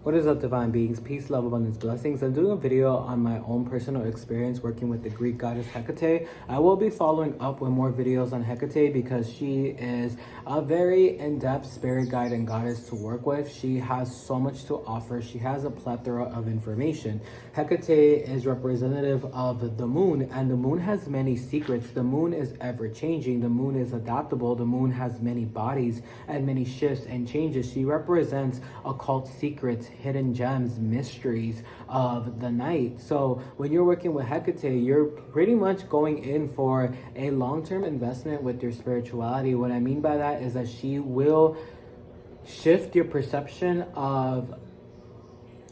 What is up, divine beings? Peace, love, abundance, blessings. I'm doing a video on my own personal experience working with the Greek goddess Hecate. I will be following up with more videos on Hecate because she is a very in-depth spirit guide and goddess to work with. She has so much to offer. She has a plethora of information. Hecate is representative of the moon, and the moon has many secrets. The moon is ever-changing. The moon is adaptable. The moon has many bodies and many shifts and changes. She represents occult secrets, hidden gems, mysteries of the night. So when you're working with Hecate, you're pretty much going in for a long-term investment with your spirituality. What I mean by that is that she will shift your perception of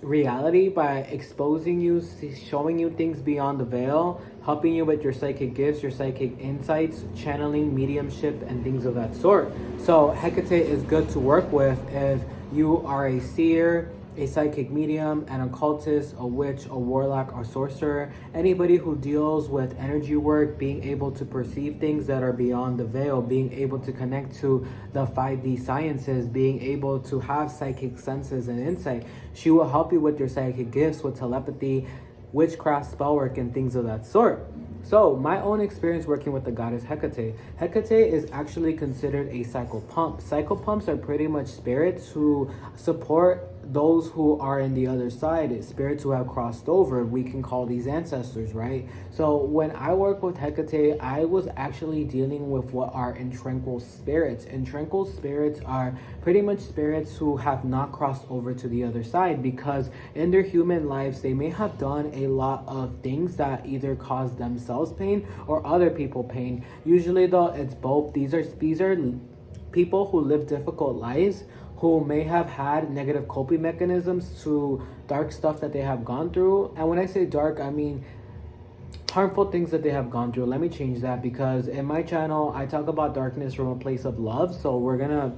reality by exposing you, showing you things beyond the veil, helping you with your psychic gifts, your psychic insights, channeling, mediumship, and things of that sort. So Hecate is good to work with if you are a seer, a psychic medium, an occultist, a witch, a warlock, or sorcerer, anybody who deals with energy work, being able to perceive things that are beyond the veil, being able to connect to the 5D sciences, being able to have psychic senses and insight. She will help you with your psychic gifts, with telepathy, witchcraft, spell work, and things of that sort. So my own experience working with the goddess Hecate. Hecate is actually considered a psychopump. Psychopumps are pretty much spirits who support those who are in the other side, spirits who have crossed over. We can call these ancestors, right? So when I work with Hecate, I was actually dealing with what are intranquil spirits. Intranquil spirits are pretty much spirits who have not crossed over to the other side because in their human lives, they may have done a lot of things that either cause themselves pain or other people pain. Usually though, it's both. These are people who live difficult lives, who may have had negative coping mechanisms to dark stuff that they have gone through. And when I say dark, I mean harmful things that they have gone through. Let me change that, because in my channel, I talk about darkness from a place of love. So we're gonna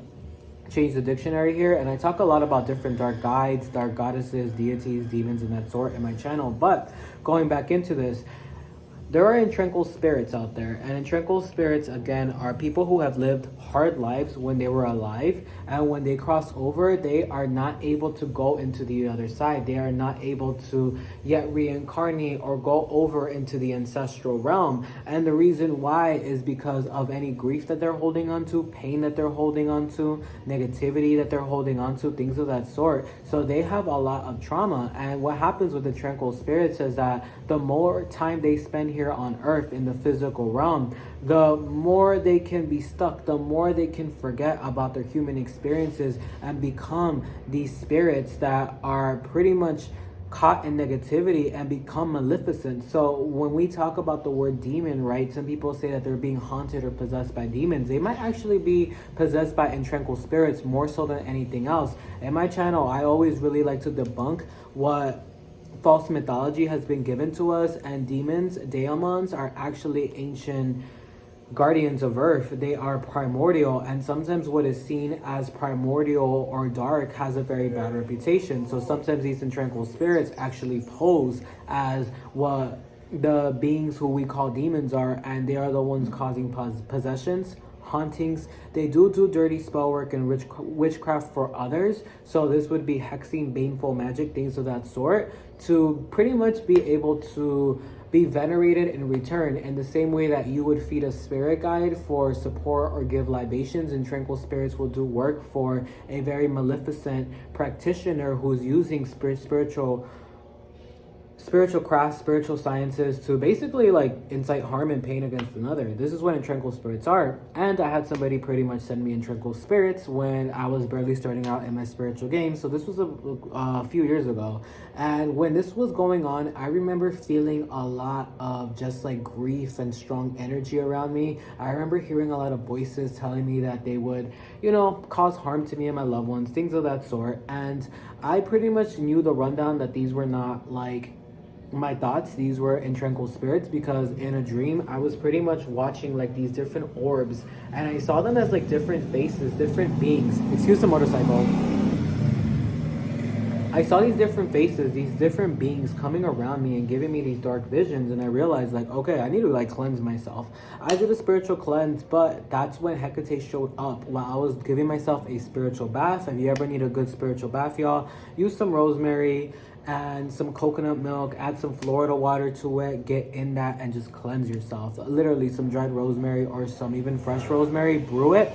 change the dictionary here, and I talk a lot about different dark guides, dark goddesses, deities, demons, and that sort in my channel. But going back into this, there are intranquil spirits out there, and intranquil spirits, again, are people who have lived hard lives when they were alive, and when they cross over, they are not able to go into the other side. They are not able to yet reincarnate or go over into the ancestral realm. And the reason why is because of any grief that they're holding on to, pain that they're holding on to, negativity that they're holding on to, things of that sort. So they have a lot of trauma. And what happens with the tranquil spirits is that the more time they spend here on earth in the physical realm, the more they can be stuck, the more they can forget about their human experiences and become these spirits that are pretty much caught in negativity and become maleficent. So when we talk about the word demon, right, some people say that they're being haunted or possessed by demons. They might actually be possessed by intranquil spirits more so than anything else. In my channel, I always really like to debunk what false mythology has been given to us, and demons, daemons, are actually ancient guardians of earth. They are primordial, and sometimes what is seen as primordial or dark has a very bad reputation. So sometimes these intranquil spirits actually pose as what the beings who we call demons are, and they are the ones causing possessions, hauntings. They do dirty spell work and witchcraft for others. So this would be hexing, baneful magic, things of that sort, to pretty much be able to be venerated in return. In the same way that you would feed a spirit guide for support or give libations, and tranquil spirits will do work for a very maleficent practitioner who's using spiritual crafts, spiritual sciences to basically like incite harm and pain against another. This is what intranquil spirits are. And I had somebody pretty much send me intranquil spirits when I was barely starting out in my spiritual game. So this was a few years ago. And when this was going on, I remember feeling a lot of just like grief and strong energy around me. I remember hearing a lot of voices telling me that they would, cause harm to me and my loved ones, things of that sort. And I pretty much knew the rundown that these were not like my thoughts, these were intranquil spirits, because in a dream I was pretty much watching like these different orbs, and I saw them as like different faces, different beings. Excuse the motorcycle. I saw these different faces, these different beings coming around me and giving me these dark visions, and I realized like, okay, I need to like cleanse myself. I did a spiritual cleanse, but that's when Hecate showed up while I was giving myself a spiritual bath. If you ever need a good spiritual bath, y'all, use some rosemary and some coconut milk, add some Florida water to it, get in that and just cleanse yourself. Literally some dried rosemary or some even fresh rosemary, brew it.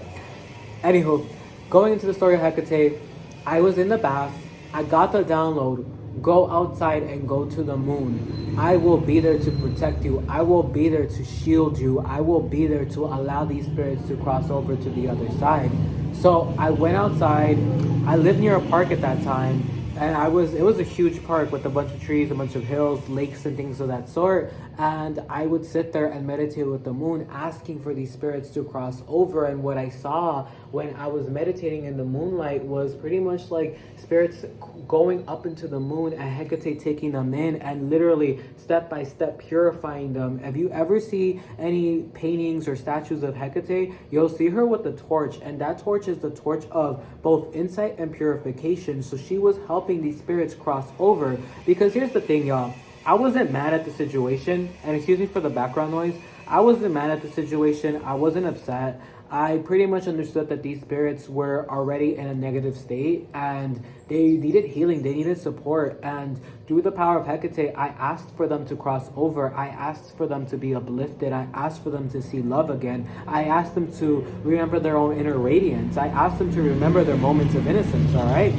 Anywho, going into the story of Hecate, I was in the bath. I got the download. Go outside and go to the moon. I will be there to protect you. I will be there to shield you. I will be there to allow these spirits to cross over to the other side. So I went outside. I lived near a park at that time. And it was a huge park with a bunch of trees, a bunch of hills, lakes, and things of that sort. And I would sit there and meditate with the moon, asking for these spirits to cross over. And what I saw when I was meditating in the moonlight was pretty much like spirits going up into the moon and Hecate taking them in and literally step by step purifying them. If you ever see any paintings or statues of Hecate, you'll see her with the torch, and that torch is the torch of both insight and purification. So she was helping these spirits cross over. Because here's the thing, y'all, I wasn't mad at the situation, and excuse me for the background noise. I wasn't mad at the situation. I wasn't upset. I pretty much understood that these spirits were already in a negative state and they needed healing, they needed support. And through the power of Hecate, I asked for them to cross over. I asked for them to be uplifted. I asked for them to see love again. I asked them to remember their own inner radiance. I asked them to remember their moments of innocence, all right?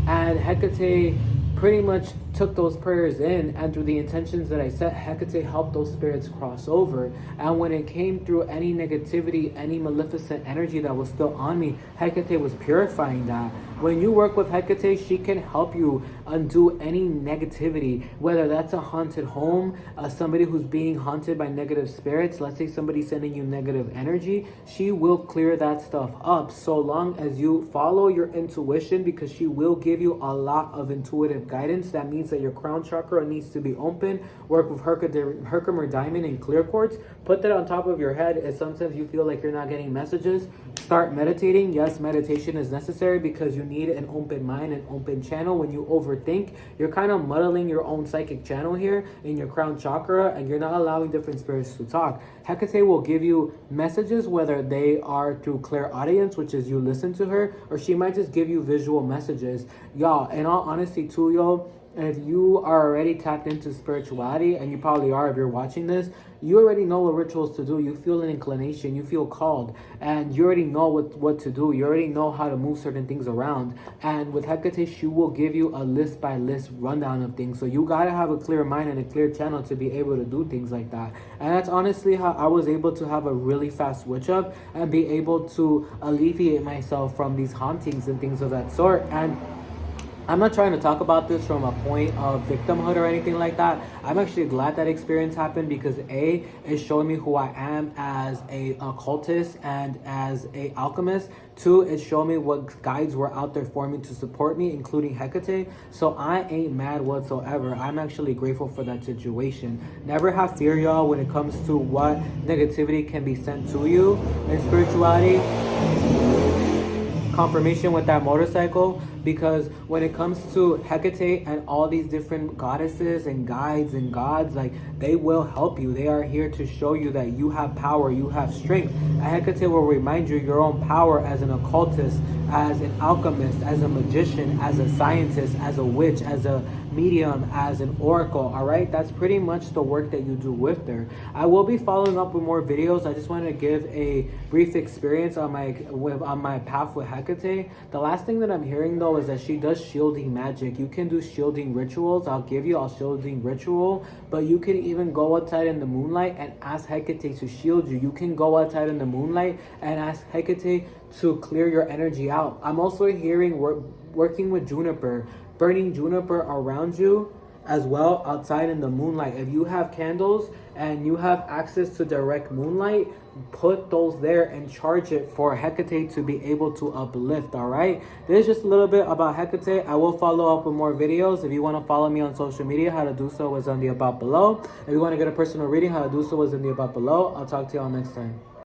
And Hecate pretty much took those prayers in, and through the intentions that I set, Hecate helped those spirits cross over. And when it came through any negativity, any maleficent energy that was still on me, Hecate was purifying that. When you work with Hecate, she can help you undo any negativity, whether that's a haunted home, somebody who's being haunted by negative spirits, let's say somebody sending you negative energy, she will clear that stuff up so long as you follow your intuition, because she will give you a lot of intuitive guidance. That means that your crown chakra needs to be open. Work with Herkimer diamond and clear quartz. Put that on top of your head if sometimes you feel like you're not getting messages. Start meditating. Yes, meditation is necessary because you need an open mind, an open channel. When you overthink, you're kind of muddling your own psychic channel here in your crown chakra, and you're not allowing different spirits to talk. Hecate will give you messages, whether they are through clairaudience, which is you listen to her, or she might just give you visual messages. Y'all, in all honesty too, y'all, if you are already tapped into spirituality, and you probably are if you're watching this, you already know what rituals to do. You feel an inclination, you feel called, and you already know what to do. You already know how to move certain things around. And with Hecate, she will give you a list by list rundown of things. So you gotta have a clear mind and a clear channel to be able to do things like that. And that's honestly how I was able to have a really fast switch up and be able to alleviate myself from these hauntings and things of that sort. And I'm not trying to talk about this from a point of victimhood or anything like that. I'm actually glad that experience happened because A, it's showing me who I am as a occultist and as a alchemist. Two, it's showing me what guides were out there for me to support me, including Hecate. So I ain't mad whatsoever. I'm actually grateful for that situation. Never have fear, y'all, when it comes to what negativity can be sent to you in spirituality. Confirmation with that motorcycle, because when it comes to Hecate and all these different goddesses and guides and gods, like, they will help you. They are here to show you that you have power, you have strength. And Hecate will remind you your own power as an occultist, as an alchemist, as a magician, as a scientist, as a witch, as a medium, as an oracle. All right, that's pretty much the work that you do with her. I will be following up with more videos. I just wanted to give a brief experience on my path with Hecate. The last thing that I'm hearing though is that she does shielding magic. You can do shielding rituals. I'll give you a shielding ritual, but you can even go outside in the moonlight and ask Hecate to shield you. You can go outside in the moonlight and ask Hecate to clear your energy out. I'm also hearing working with juniper, burning juniper around you as well outside in the moonlight. If you have candles and you have access to direct moonlight, put those there and charge it for Hecate to be able to uplift. All right, this is just a little bit about Hecate. I will follow up with more videos. If you want to follow me on social media, how to do so is on the about below. If you want to get a personal reading, how to do so is in the about below. I'll talk to y'all next time.